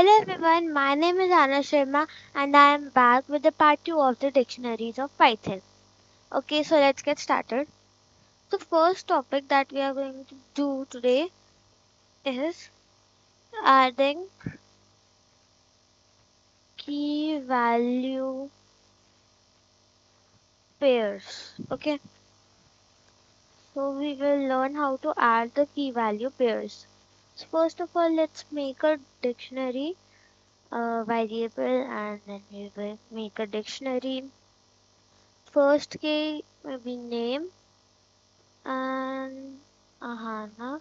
Hello everyone, my name is Anna Sharma and I am back with the part 2 of the dictionaries of Python. Okay, so let's get started. The first topic that we are going to do today is adding key value pairs. Okay, so we will learn how to add the key value pairs. So first of all, let's make a dictionary variable and then we will make a dictionary. First key will be name and Ahana.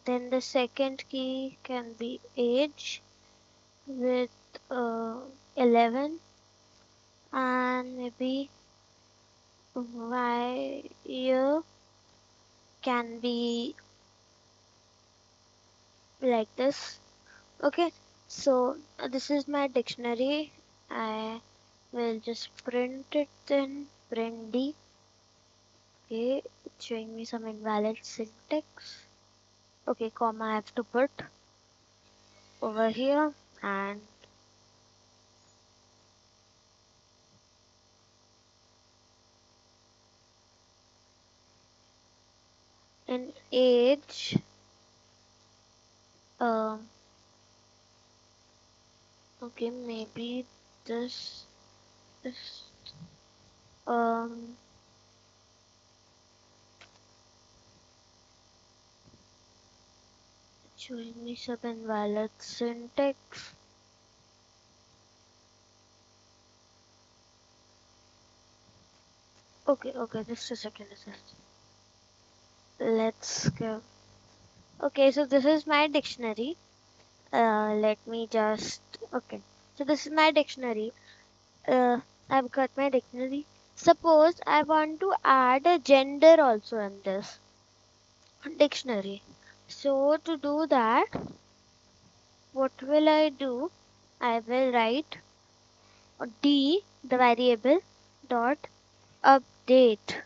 Then the second key can be age with uh, 11 and maybe year can be like this. Okay, so this is my dictionary. I will just print it then print D. Okay, it's showing me some invalid syntax. Okay, comma I have to put over here and in age um okay, maybe this is um showing me some invalid syntax. Okay, just a second. Let's go. Okay, so this is my dictionary. Let me just okay. So this is my dictionary. I've got my dictionary. Suppose I want to add a gender also in this dictionary. So to do that, what will I do? I will write D, the variable, dot update.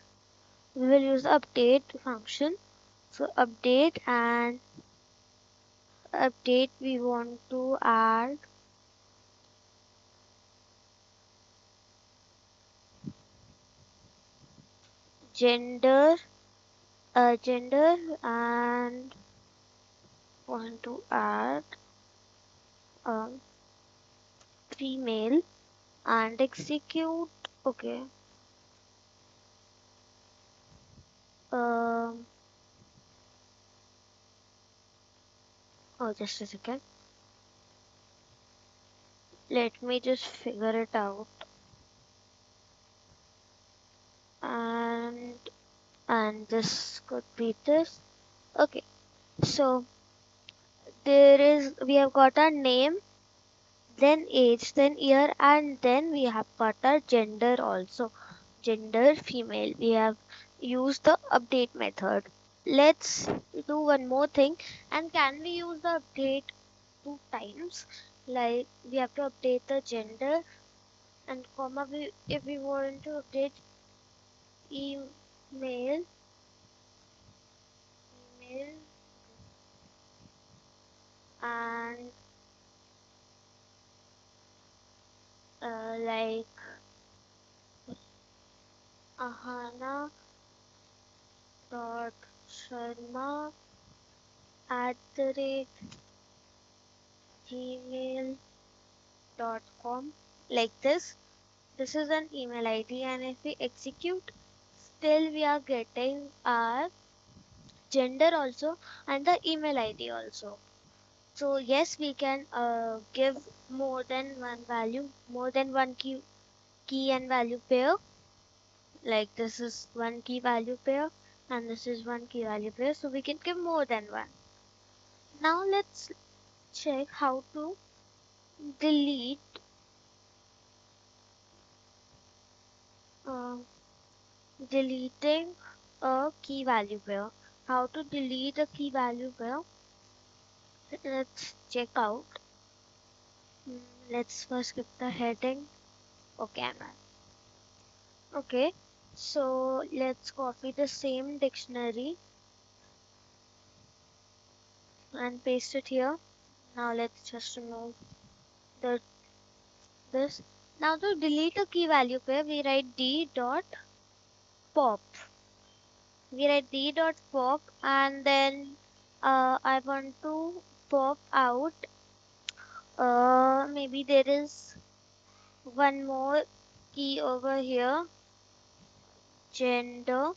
We will use update function. So update and update we want to add gender, gender and want to add um, female and execute. Okay. Um. Oh, just a second. Let me just figure it out. And this could be this. Okay. So we have got our name, then age, then year, and then we have got our gender also. Gender female. We have used the update method. Let's do one more thing. And can we use the update 2 times? Like we have to update the gender and comma if we want to update email, email and like ahana dot sharma @gmail.com, like this. This is an email ID and if we execute, still we are getting our gender also and the email ID also. So yes, we can give more than one value, more than one key and value pair. Like this is one key value pair and this is one key value pair. So we can give more than one. Now let's check how to delete uh, deleting a key value pair. How to delete a key value pair? Let's check out. Let's first skip the heading. Okay, I'm done. Okay, so let's copy the same dictionary and paste it here. Now let's just remove the this. Now to delete a key value pair, we write d dot pop. We write d dot pop, and then I want to pop out. Maybe there is one more key over here, gender,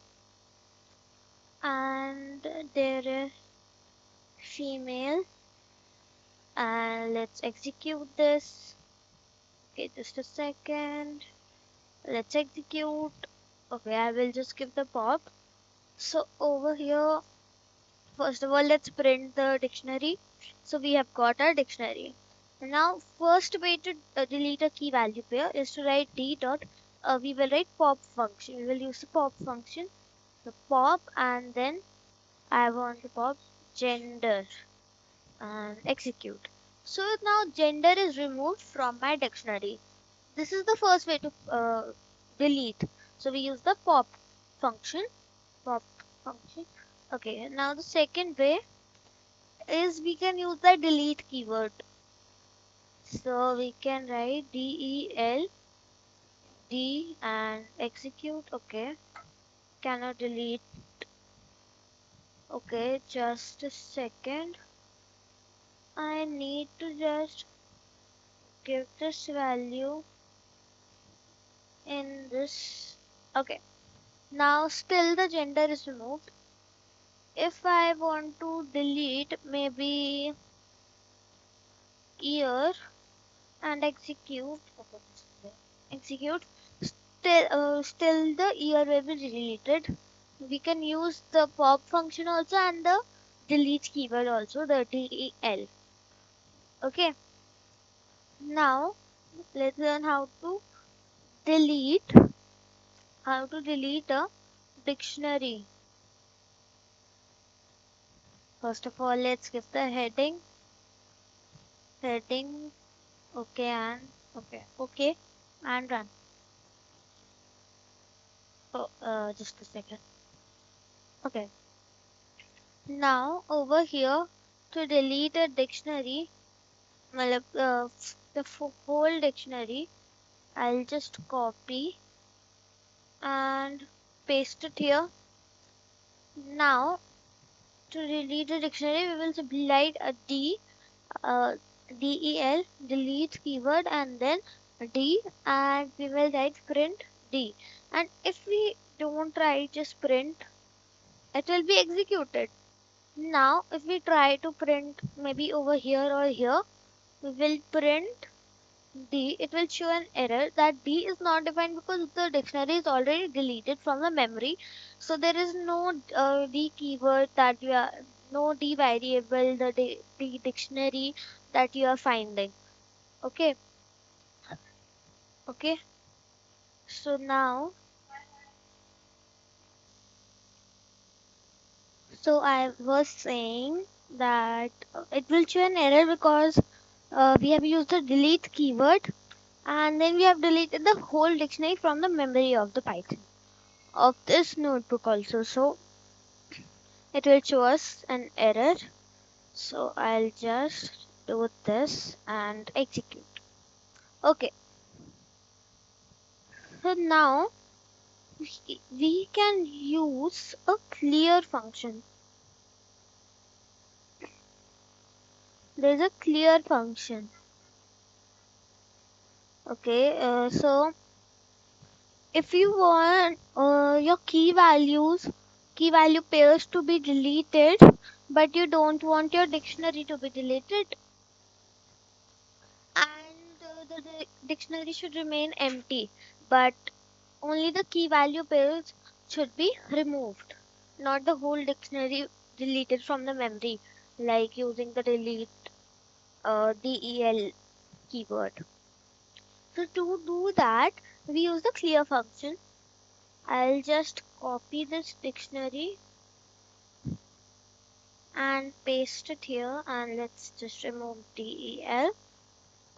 and there is female. And let's execute this. Okay, just a second. Let's execute. Okay, I will just give the pop. So over here, first of all, let's print the dictionary. So we have got our dictionary. Now, first way to delete a key value pair is to write d dot. We will write pop function. We will use the pop function, the pop, and then I want to pop gender and execute. So now gender is removed from my dictionary. This is the first way to delete. So we use the pop function. Pop function. Okay, now the second way is we can use the delete keyword. So we can write del d and execute. Okay, cannot delete. Okay, just a second. I need to just give this value in this. Okay, now still the gender is removed. If I want to delete maybe year and execute, okay, execute, still the year will be deleted. We can use the pop function also and the delete keyword also, the del. Okay, now let's learn delete how to delete a dictionary. First of all, let's give the heading. Okay, and okay and run. Oh, just a second. Okay, now over here to delete a dictionary, the whole dictionary, I'll just copy and paste it here. Now to delete the dictionary, we will simply write a uh, del, delete keyword, and then d, and we will write print d. And if we don't write just print, it will be executed. Now, if we try to print maybe over here or here, we will print D. It will show an error that D is not defined because the dictionary is already deleted from the memory. So there is no D keyword that you are, no D variable, the dictionary that you are finding. Okay, okay. So now, so I was saying that it will show an error because we have used the delete keyword, and then we have deleted the whole dictionary from the memory of the Python of this notebook also. So it will show us an error. So I'll just do this and execute. Okay, so now we can use a clear function. There's a clear function. Okay, so if you want your key value pairs to be deleted, but you don't want your dictionary to be deleted, and the dictionary should remain empty, but only the key value pairs should be removed, not the whole dictionary deleted from the memory, like using the delete del keyword. So to do that, we use the clear function. I'll just copy this dictionary and paste it here, and let's just remove del.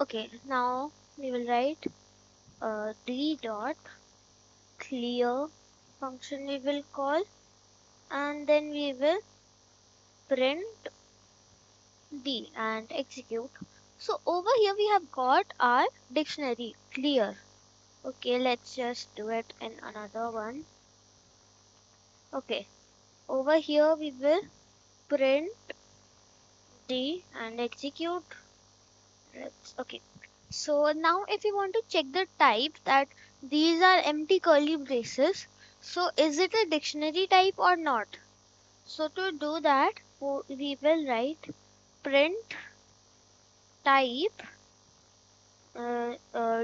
Okay, now we will write d dot clear function we will call, and then we will print D and execute. So over here we have got our dictionary clear. Okay, let's just do it in another one. Okay, over here we will print D and execute. Okay. So now if you want to check the type that these are empty curly braces, so is it a dictionary type or not? So to do that, we will write print type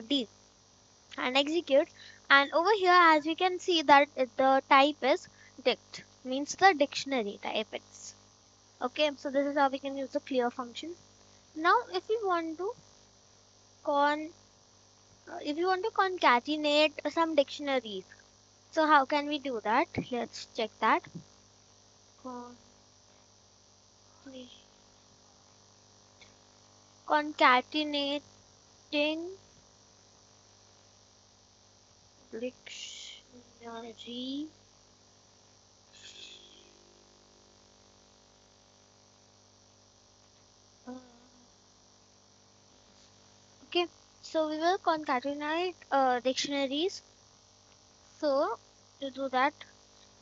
D and execute. And over here, as we can see that the type is dict, means the dictionary type it's. Okay, so this is how we can use the clear function. Now, con, if you want to concatenate some dictionaries, so how can we do that? Let's check that. Con- Concatenating dictionary. Uh, okay, so we will concatenate dictionaries. So to do that,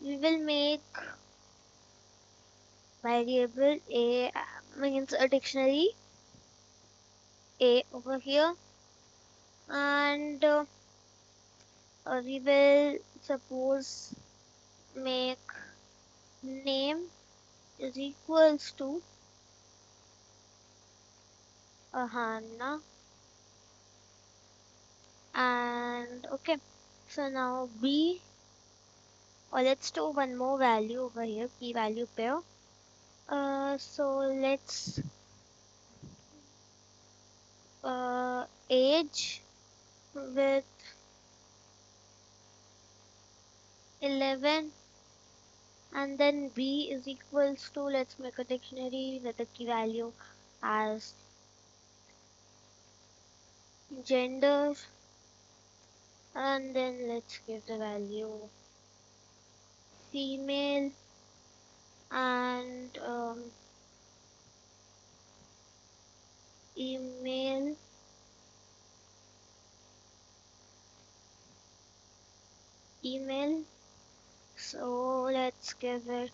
we will make variable a means a dictionary a over here, and we will suppose make name is equals to Ahana, and okay. So now b, or let's do one more value over here, key value pair. So let's age with 11, and then b is equals to, let's make a dictionary with the key value as gender, and then let's give the value female, and email, email. So let's give it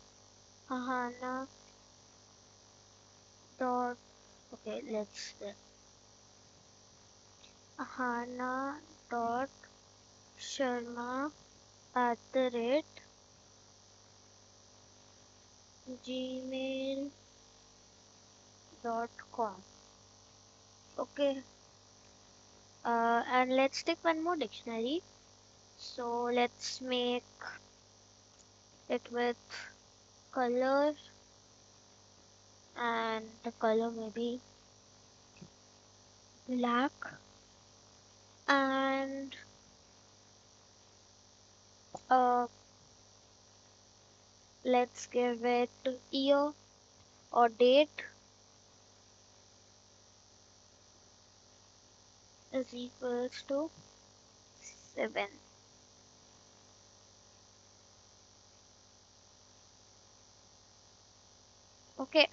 Hana dot, okay, let's Hana dot Sharma at the rate gmail.com. Okay, and let's take one more dictionary. So let's make it with color, and the color may be black, and uh, let's give it year or date is equals to 7. Okay,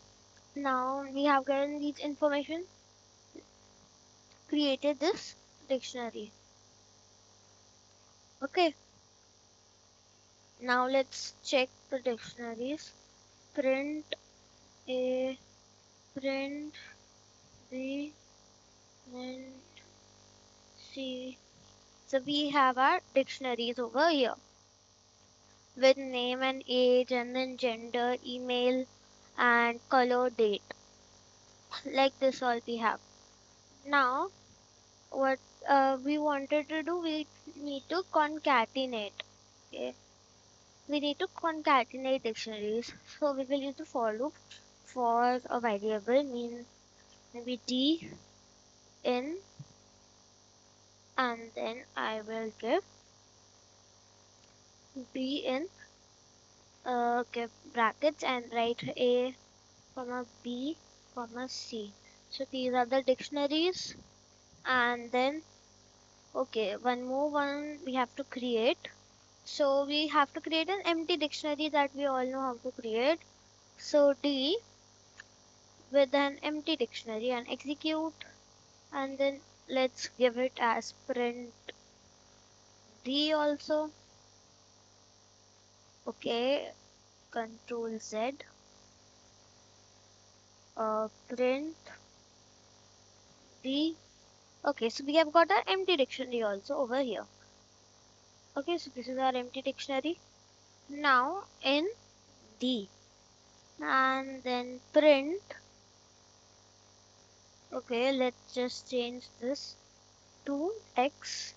now we have gotten these information, created this dictionary. Okay, now let's check the dictionaries. Print a, print b, print c. So we have our dictionaries over here with name and age, and then gender, email, and color, date. Like this all we have. Now what we wanted to do, we need to concatenate. Okay, we need to concatenate dictionaries. So we will use the for loop for a variable, mean maybe d in, and then I will give b in, give brackets and write a comma b comma c. So these are the dictionaries, and then okay, one more one we have to create. So we have to create an empty dictionary that we all know how to create. So D with an empty dictionary and execute, and then let's give it as print D also. Okay, control Z, print D. Okay, so we have got our empty dictionary also over here. Okay, so this is our empty dictionary. Now in D, and then print. Okay, let's just change this to X,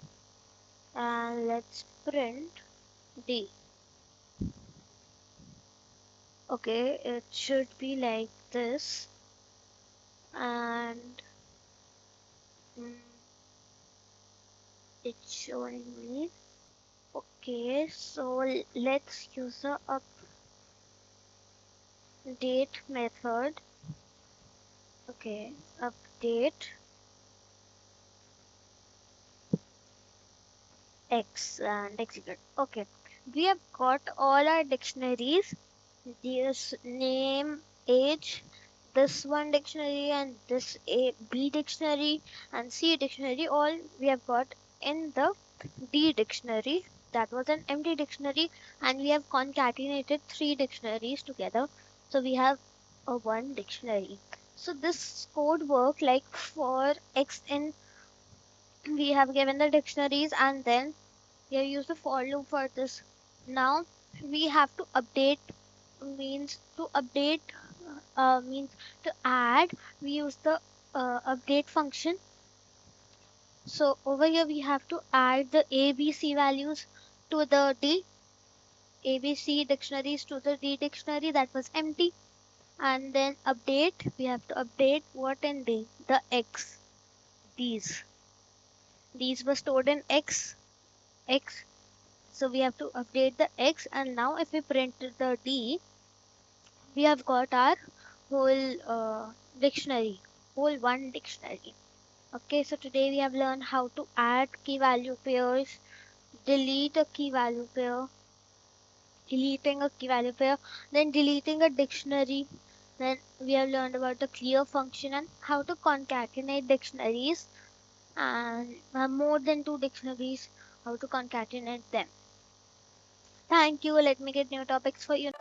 and let's print D. Okay, it should be like this, and mm, it's showing me. Okay, so let's use the update method. Okay, update X and execute. Okay, we have got all our dictionaries. This name, age, this one dictionary, and this A B dictionary and C dictionary. All we have got in the D dictionary. That was an empty dictionary, and we have concatenated three dictionaries together. So we have a one dictionary. So this code work like for X in we have given the dictionaries, and then we have used the for loop for this. Now we have to update, means to update, means to add. We use the update function. So over here we have to add the ABC values to the D, ABC dictionaries to the D dictionary that was empty, and then update. We have to update what in D, the X. These were stored in X. So we have to update the X, and now if we print the D, we have got our whole dictionary, whole one dictionary. Okay, so today we have learned how to add key value pairs, delete a key value pair, deleting a key value pair, then deleting a dictionary. Then we have learned about the clear function and how to concatenate dictionaries, and more than two dictionaries, how to concatenate them. Thank you. Let me get new topics for you.